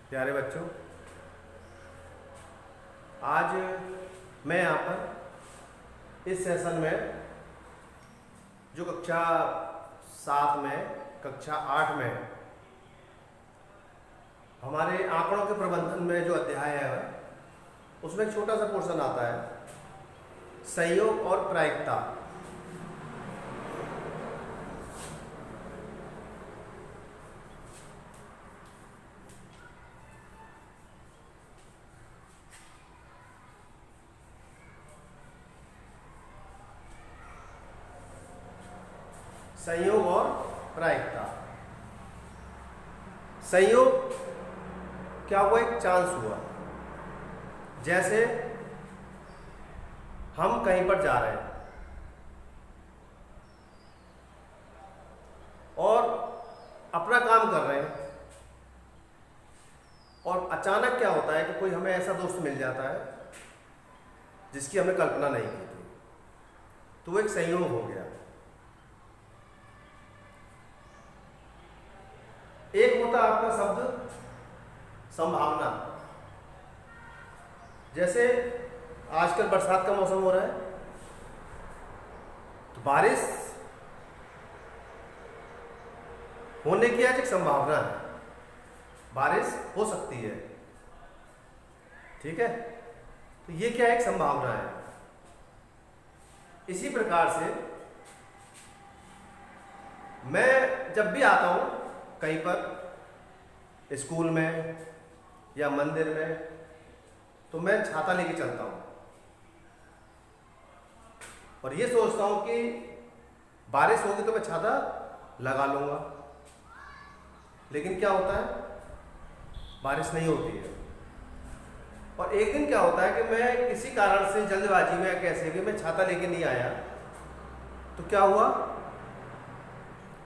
प्यारे बच्चों, आज मैं यहाँ पर इस सेशन में जो कक्षा 7 में, कक्षा 8 में हमारे आंकड़ों के प्रबंधन में जो अध्याय है उसमें एक छोटा सा पोर्शन आता है, संयोग और प्रायिकता। संयोग और प्रायिकता। संयोग क्या हुआ? एक चांस हुआ। जैसे हम कहीं पर जा रहे हैं और अपना काम कर रहे हैं और अचानक क्या होता है कि कोई हमें ऐसा दोस्त मिल जाता है जिसकी हमने कल्पना नहीं की थी, तो वो एक संयोग हो गया। एक होता है आपका शब्द संभावना। जैसे आजकल बरसात का मौसम हो रहा है तो बारिश होने की आज एक संभावना है, बारिश हो सकती है। ठीक है, तो ये क्या है? एक संभावना है। इसी प्रकार से मैं जब भी आता हूं कहीं पर, स्कूल में या मंदिर में, तो मैं छाता लेके चलता हूं और ये सोचता हूं कि बारिश होगी तो मैं छाता लगा लूंगा, लेकिन क्या होता है? बारिश नहीं होती है। और एक दिन क्या होता है कि मैं किसी कारण से जल्दबाजी में या कैसे भी मैं छाता लेके नहीं आया, तो क्या हुआ?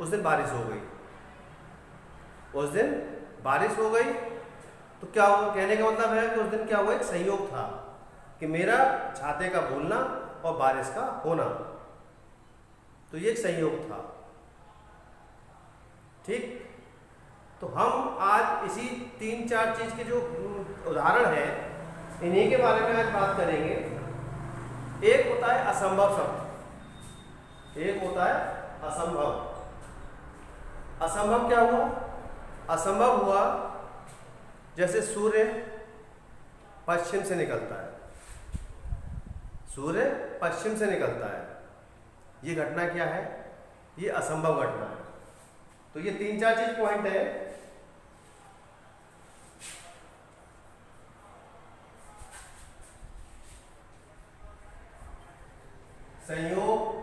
उस दिन बारिश हो गई। उस दिन बारिश हो गई तो क्या हुआ? कहने का मतलब है कि उस दिन क्या हुआ? एक संयोग था कि मेरा छाते का भूलना और बारिश का होना, तो ये एक संयोग था। ठीक, तो हम आज इसी 3-4 चीज के जो उदाहरण है इन्हीं के बारे में आज बात करेंगे। एक होता है असंभव शब्द, एक होता है असंभव। असंभव क्या हुआ? असंभव हुआ जैसे सूर्य पश्चिम से निकलता है। सूर्य पश्चिम से निकलता है, ये घटना क्या है? ये असंभव घटना है। तो ये 3-4 चीज पॉइंट है। संयोग,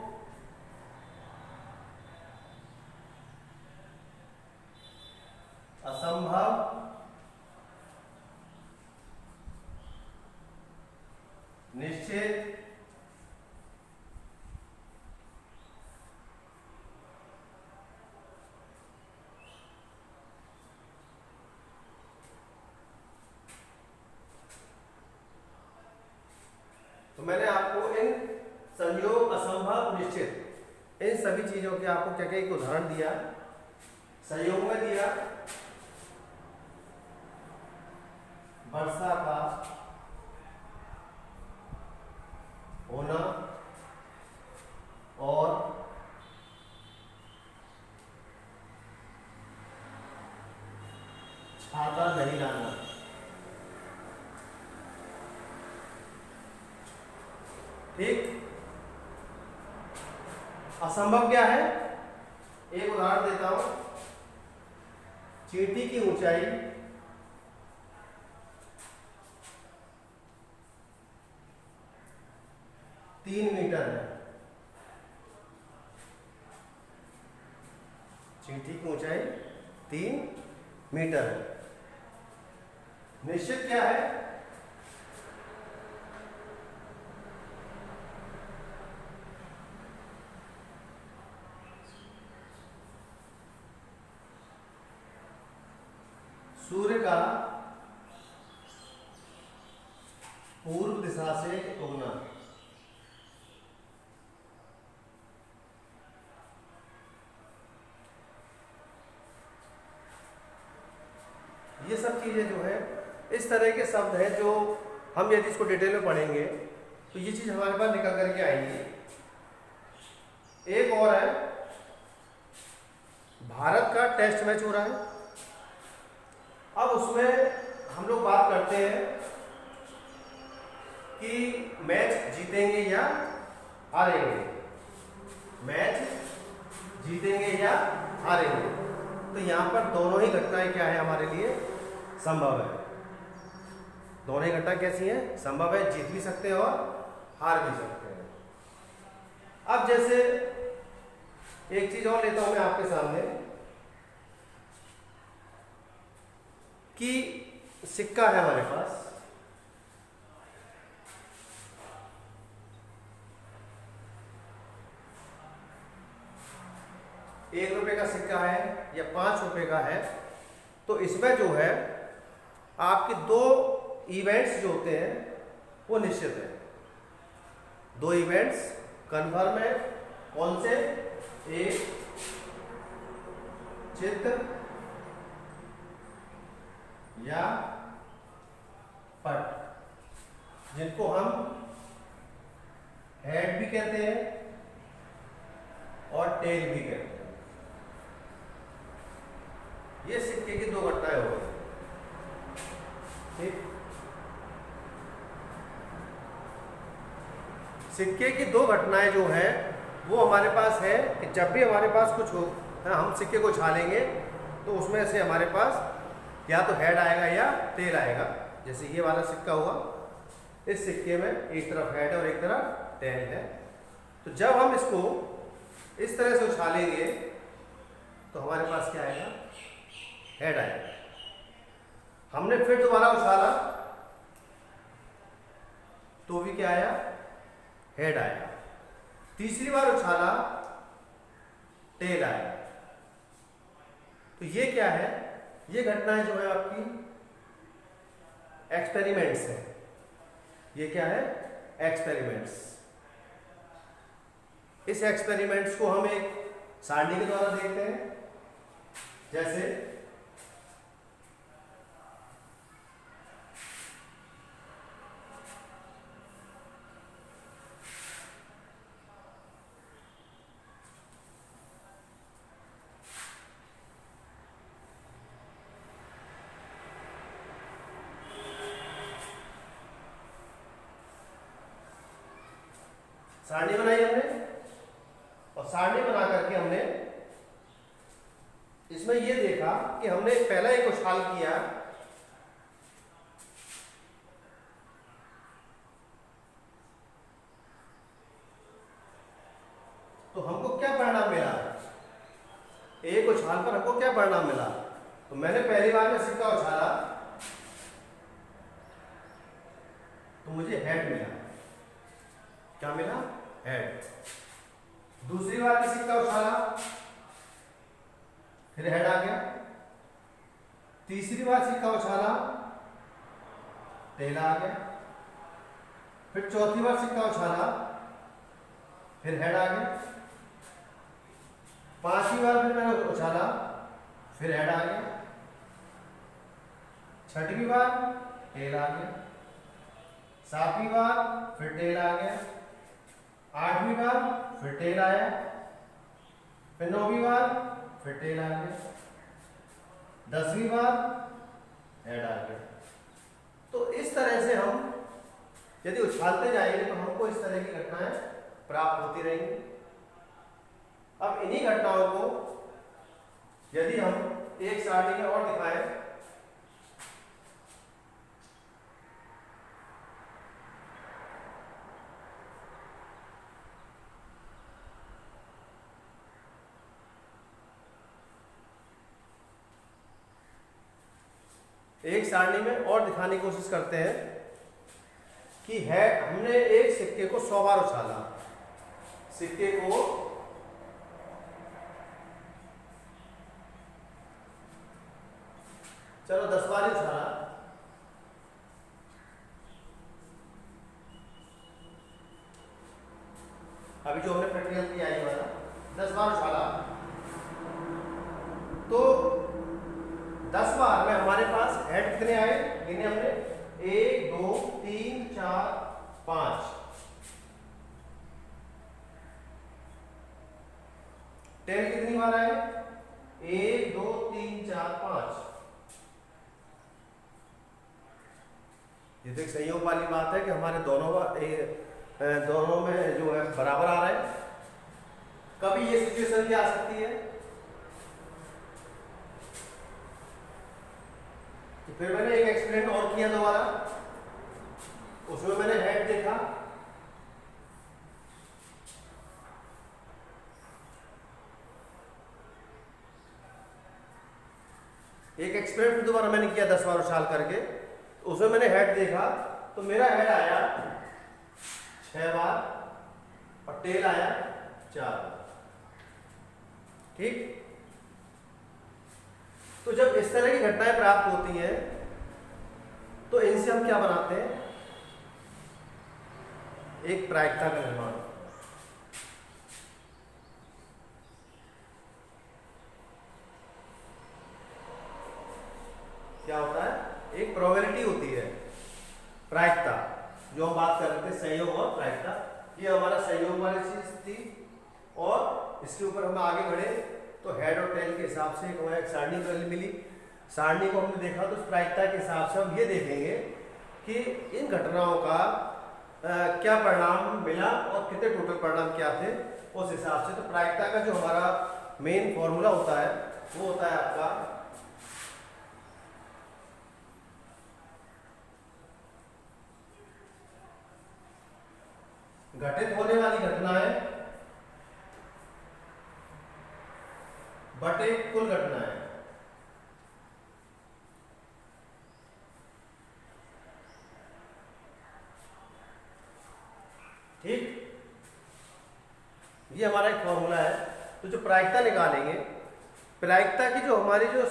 असंभव, निश्चित, तो मैंने आपको इन संयोग, असंभव, निश्चित, इन सभी चीजों के आपको क्या क्या एक उदाहरण दिया। संयोग में दिया वर्षा का होना और छाता नहीं लाना। ठीक, असंभव क्या है? एक उदाहरण देता हूं। चींटी की ऊंचाई 3 मीटर है। चींटी की ऊंचाई 3 मीटर है। निश्चित क्या है? सूर्य का पूर्व दिशा से उगना। ये सब चीजें जो है इस तरह के शब्द हैं जो हम यदि इसको डिटेल में पढ़ेंगे तो ये चीज़ हमारे पास निकल करके आएंगी। एक और है, भारत का टेस्ट मैच हो रहा है। अब उसमें हम लोग बात करते हैं कि मैच जीतेंगे या हारेंगे, मैच जीतेंगे या हारेंगे। तो यहाँ पर दोनों ही घटनाएं क्या है हमारे लिए संभव है। दोनों ही घटनाएं कैसी हैं? संभव है, जीत भी सकते हैं और हार भी सकते हैं। अब जैसे एक चीज और लेता हूं मैं आपके सामने कि सिक्का है हमारे पास, ₹1 का सिक्का है या ₹5 का है। तो इसमें जो है आपके दो इवेंट्स जो होते हैं वो निश्चित है। दो इवेंट्स कन्फर्म है। कौन से? एक चित्र या पट, जिनको हम हेड भी कहते हैं और टेल भी कहते हैं। ये सिक्के की दो घटनाएं हो गई। ठीक, सिक्के की दो घटनाएं जो है वो हमारे पास है कि जब भी हमारे पास कुछ हो, हम सिक्के को छालेंगे तो उसमें से हमारे पास या तो हेड आएगा या टेल आएगा। जैसे ये वाला सिक्का हुआ, इस सिक्के में एक तरफ हेड है और एक तरफ टेल है। तो जब हम इसको इस तरह से उछालेंगे तो हमारे पास क्या आएगा? हेड आएगा। हमने फिर दोबारा उछाला तो भी क्या आया? हेड आया। तीसरी बार उछाला, टेल आया। तो ये क्या है? ये घटनाएं जो है आपकी एक्सपेरिमेंट्स है। ये क्या है? एक्सपेरिमेंट्स। इस एक्सपेरिमेंट्स को हम एक सारणी के द्वारा देखते हैं। जैसे सारणी बनाई हमने, और सारणी बना करके हमने इसमें ये देखा कि हमने पहला एक उछाल किया, तो हमको क्या परिणाम मिला? एक उछाल पर हमको क्या परिणाम मिला? तो मैंने पहली बार में सिक्का उछाला तो मुझे हेड मिला। क्या मिला? हेड। दूसरी बार में सिक्का उछाला, फिर हेड आ गया। तीसरी बार सिक्का उछाला, टेल आ गया। फिर चौथी बार सिक्का उछाला, फिर हेड आ गया। पांचवी बार फिर मैंने उछाला, फिर हेड आ गया। छठवीं बार टेल आ गया। सातवीं बार फिर टेल आ गया। आठवीं बार फिर टेल आया। फिर नौवीं बार फिर टेल आ गया। 10वीं बार हेड आ गया। तो इस तरह से हम यदि उछालते जाएंगे तो हमको इस तरह की घटनाएं प्राप्त होती रहेंगी। अब इन्हीं घटनाओं को यदि हम एक सारणी में और दिखाएं, एक सारणी में और दिखाने की कोशिश करते हैं कि है हमने एक सिक्के को 100 बार उछाला, सिक्के को चलो 10 बार ही उछाला, अभी जो हमने प्रैक्टिकल किया है वाला 10 बार उछाला, तो 10 बार में हमारे पास हेड कितने आए? गिने हमने 1 2 3 4 5। 10 कितनी बार आए? 1 2 3 4 5। ये तो एक संयोग वाली बात है कि हमारे दोनों में जो है बराबर आ रहा है। कभी ये सिचुएशन भी आ सकती है तो फिर मैंने एक एक्सपेरिमेंट और किया दोबारा, उसमें मैंने हेड देखा, एक एक्सपेरिमेंट दोबारा मैंने किया 10 बार साल करके, तो उसमें मैंने हेड देखा तो मेरा हेड आया 6 बार और टेल आया 4 बार। ठीक। तो जब इस तरह की घटनाएं प्राप्त होती हैं तो इनसे हम क्या बनाते हैं? एक प्रायिकता का निर्माण। क्या होता है? एक प्रोबेबिलिटी होती है, प्रायिकता, जो हम बात कर रहे थे संयोग और प्रायिकता। ये हमारा संयोग वाली चीज थी और इसके ऊपर हम आगे बढ़े तो हेड और टेल के हिसाब से हमें एक सारणी मिली। सारणी को हमने देखा तो उस प्रायिकता के हिसाब से हम ये देखेंगे कि इन घटनाओं का क्या परिणाम मिला और कितने टोटल परिणाम क्या थे उस हिसाब से। तो प्रायिकता का जो हमारा मेन फॉर्मूला होता है वो होता है आपका घटित होने वाली घटनाएं बटे कुल घटनाएं। ठीक। ये हमारा एक फॉर्मूला है। तो जो प्रायिकता निकालेंगे, प्रायिकता की जो हमारी जो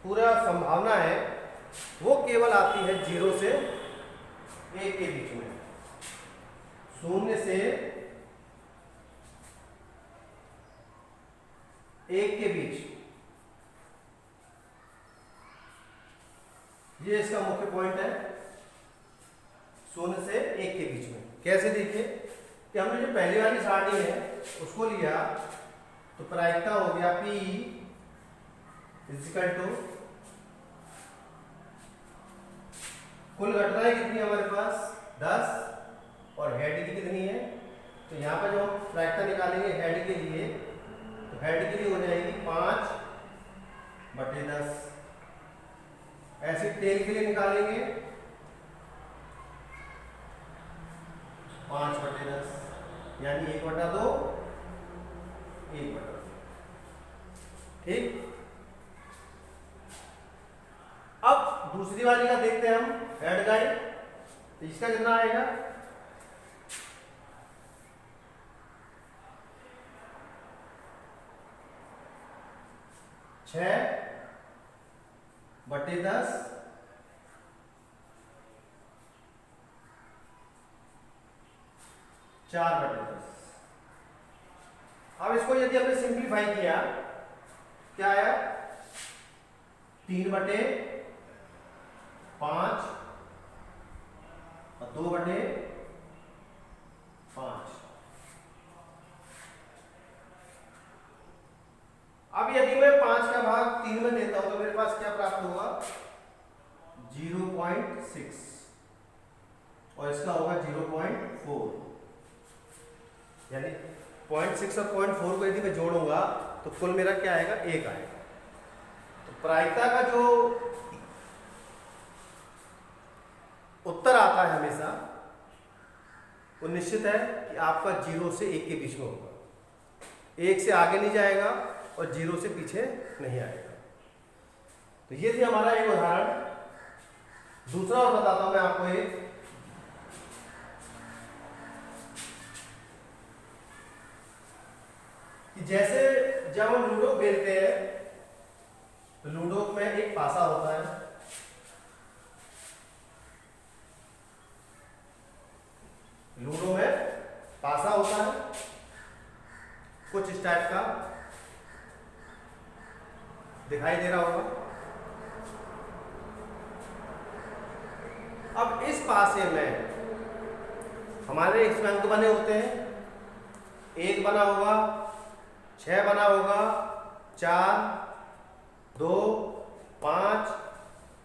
पूरा संभावना है वो केवल आती है 0 से 1 के बीच में, 0 से 1 के बीच। ये इसका मुख्य पॉइंट है, 0 से 1 के बीच में। कैसे देखिए कि हमने जो पहली वाली सारणी है उसको लिया तो प्रायिकता हो गया P इजिकल टू कुल घटनाएं कितनी है हमारे पास 10 और हेड की कितनी है। तो यहाँ पर जो हम प्रायिकता निकालेंगे हेड के लिए तो हेड के लिए हो जाएगी 5 बटे 10। ऐसे टेल के लिए निकालेंगे 5 बटे 10 यानी 1 बटा 2 1 बटा 2। ठीक। अब दूसरी वाली का देखते हैं हम हेड का। तो इसका कितना आएगा 6 बटे 10 4 बटे 10। अब इसको यदि हमने सिंप्लीफाई किया क्या आया 3 बटे 5 और 2 बटे 5। अब यदि मैं 5 का भाग 3 में देता हूं तो मेरे पास क्या प्राप्त होगा 0.6 और इसका होगा 0.4 यानी 0.6 और 0.4 को यदि मैं जोड़ूंगा तो कुल मेरा क्या आएगा 1 आएगा। तो प्रायिकता का जो उत्तर आता है हमेशा वो निश्चित है कि आपका 0 से 1 के बीच में होगा, 1 से आगे नहीं जाएगा और 0 से पीछे नहीं आएगा। तो ये थी हमारा एक उदाहरण। दूसरा और बताता हूं मैं आपको एक, कि जैसे जब हम लूडो खेलते हैं तो लूडो में एक पासा होता है, लूडो में पासा होता है कुछ इस टाइप का दिखाई दे रहा होगा। से में हमारे इसमें अंक बने होते हैं, 1 बना होगा, 6 बना होगा, 4, 2, 5,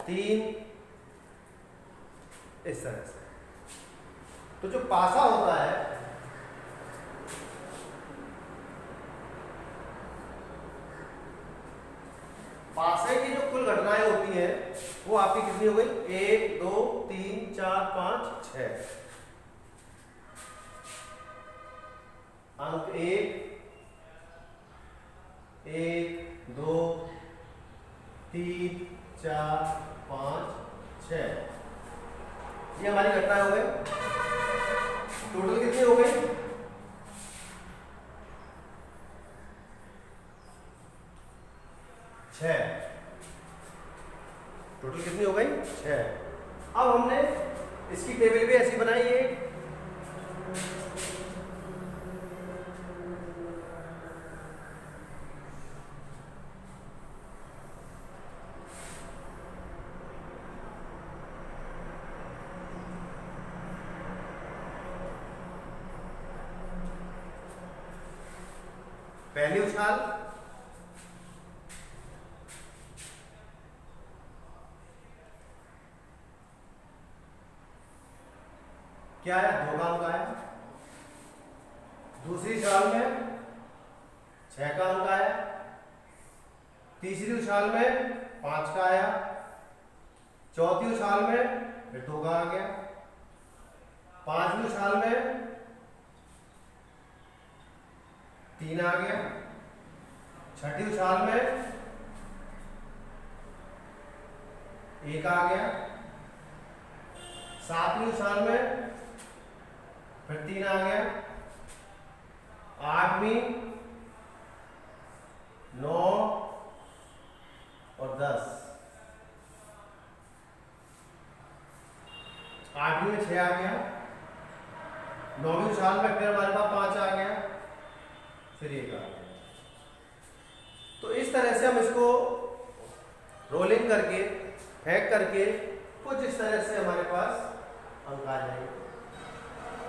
3, इस तरह से। तो जो पासा होता है पासे की जो कुल घटनाएं होती हैं वो आपकी कितनी हो गई? 1, 2, 3, 4, 5, 6। अंक 1, 2, 3, 4, 5, 6, ये हमारी घटनाएं हो गई। टोटल कितनी हो गई? 6। टोटल कितनी हो गई? 6। अब हमने इसकी टेबल भी ऐसी बनाई है, पहली उछाल, क्या है? 2 का अंक आया। दूसरी उछाल में 6 का अंक आया। तीसरी उछाल में 5 का आया। चौथी उछाल में फिर 2 का आ गया। पांचवी उछाल में 3 आ गया। छठी उछाल में 1 आ गया। सातवीं उछाल में फिर 3 आ गया। आठवीं, 9 और 10। आठवीं में 6 आ गया। नौवीं उछाल में फिर हमारे पास 5 आ गया, फिर 1 आ गया। तो इस तरह से हम इसको रोलिंग करके, फेंक करके कुछ इस तरह से हमारे पास अंक आ जाएंगे।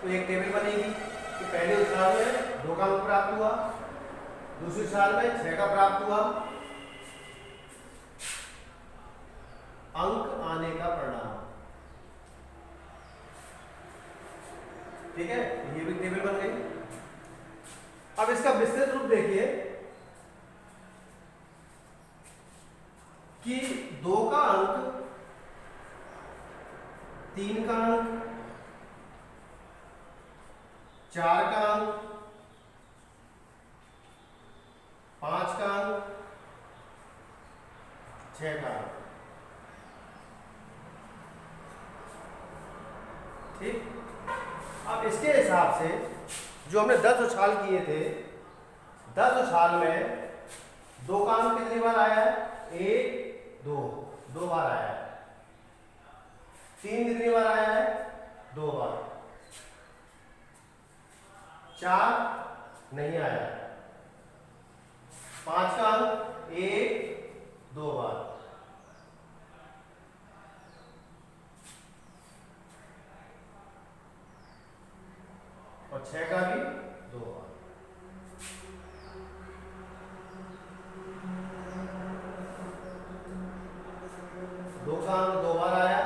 तो एक टेबल बनेगी कि पहले उछाल में 2 का अंक प्राप्त हुआ, दूसरी उछाल में 6 का प्राप्त हुआ। अंक आने का परिणाम, ठीक है, ये भी टेबल बन गई। अब इसका विस्तृत रूप देखिए कि 2 का अंक, 3 का अंक, 4 का अंक, 5 का अंक, 6 का अंक, ठीक। अब इसके हिसाब से जो हमने 10 उछाल किए थे, 10 उछाल में 2 का अंक कितनी बार आया है? 1, 2 बार आया है। 3 कितनी बार आया है? 2 बार। 4 नहीं आया। 5 का अंक 1, 2 बार। और 6 का भी 2 बार। दो का अंक 2 बार आया।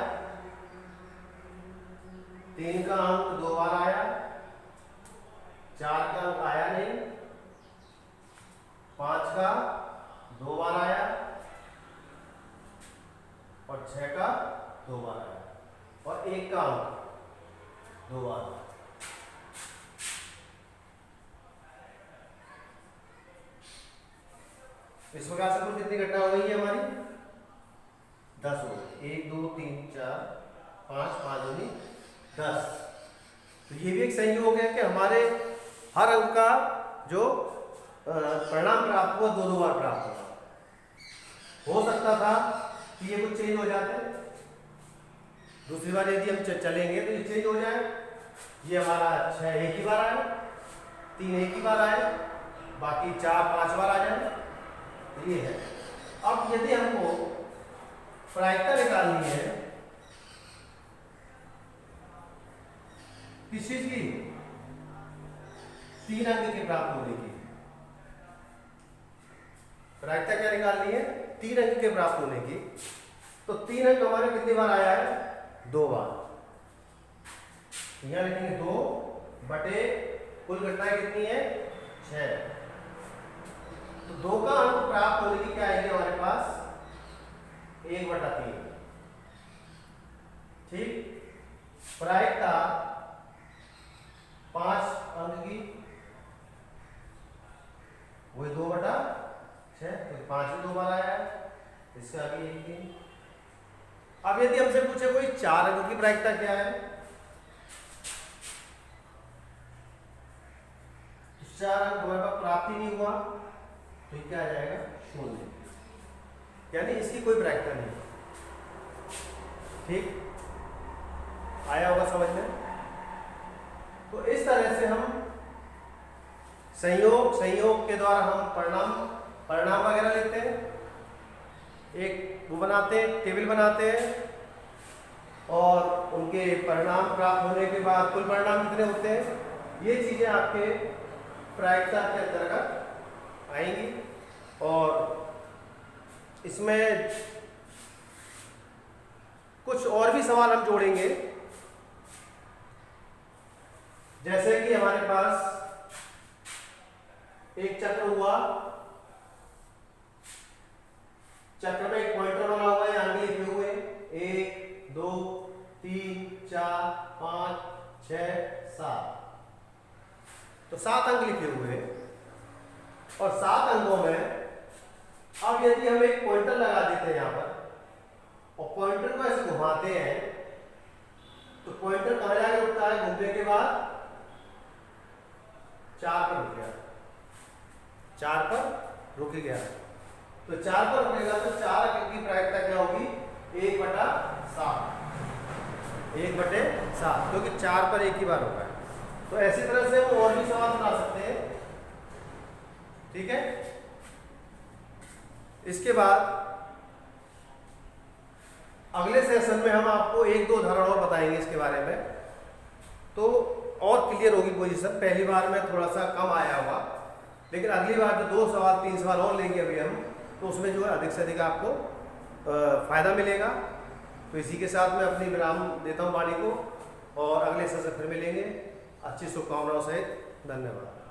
3 का अंक 2 बार आया। 4 का अंक आया नहीं। 5 का 2 बार आया और 6 का 2 बार आया और 1 का अंक 2 बार। इस प्रकार से कुल कितनी घटना हो गई है हमारी? 10 हो गई। 1, 2, 3, 4, 5, 5 दूनी 10। तो ये भी एक संयोग है कि हमारे हर अंक का जो परिणाम प्राप्त हुआ 2 बार प्राप्त हुआ। हो सकता था कि ये कुछ चेंज हो जाते, दूसरी बार यदि हम चलेंगे तो ये चेंज हो जाए। ये हमारा 6 एक ही बार आए, 3 एक ही बार आए, बाकी 4, 5 बार आ जाए। ये है। अब यदि हमको प्रायिकता निकालनी है किस चीज की? 3 अंक की प्राप्त होने की। प्रायिकता क्या निकालनी है? 3 अंक के प्राप्त होने की। तो 3 अंक हमारे कितनी बार आया है? 2 बार। यहां लिखेंगे 2 बटे कुल घटनाएं कितनी है? 6। तो 2 का अंक प्राप्त होने की क्या आएगी हमारे पास? 1/3। ठीक। प्रायिकता 5 अंक की, वही 2/6, तो 5 भी 2 बार आया है, इससे आगे 1 3। अब यदि हमसे पूछे कोई 4 अंक की प्रायिकता क्या है, तो 4 अंक हमारे पास प्राप्त ही नहीं हुआ, तो क्या आ जाएगा? 0, यानी इसकी कोई प्रायिकता नहीं। ठीक, आया होगा समझ में? तो इस तरह से हम संयोग के द्वारा हम परिणाम वगैरह लेते हैं, एक वो बनाते हैं, टेबल बनाते हैं, और उनके परिणाम प्राप्त होने के बाद कुल परिणाम कितने होते हैं, ये चीजें आपके प्रायिकता के अंतर्गत आएंगी। और इसमें कुछ और भी सवाल हम जोड़ेंगे, जैसे कि हमारे पास एक चक्र हुआ, चक्र में एक पॉइंटर बना हुआ है, आगे लिखे हुए 1 2 3 4 5 6 7, तो 7 अंक लिखे हुए हैं। और 7 अंकों में अब यदि हम एक पॉइंटर लगा देते हैं यहां पर, और पॉइंटर को ऐसे घुमाते हैं, तो पॉइंटर कहां जाकर रुकता है? घूमने के बाद 4 पर रुक गया, 4 पर रुक गया। तो 4 पर रुकेगा तो 4 अंक की प्रायिकता क्या होगी? 1/7, 1/7, क्योंकि 4 पर एक ही बार होगा। तो ऐसी तरह से हम और भी सवाल बना सकते हैं। ठीक है, इसके बाद अगले सेशन में हम आपको 1-2 उदाहरण और बताएंगे इसके बारे में, तो और क्लियर होगी पोजीशन। पहली बार में थोड़ा सा कम आया होगा, लेकिन अगली बार जो 2 सवाल 3 सवाल और लेंगे अभी हम, तो उसमें जो है अधिक से अधिक आपको फायदा मिलेगा। तो इसी के साथ मैं अपनी विराम देता हूं वाणी को, और अगले सेशन फिर मिलेंगे। अच्छी शुभकामनाओं सहित, धन्यवाद।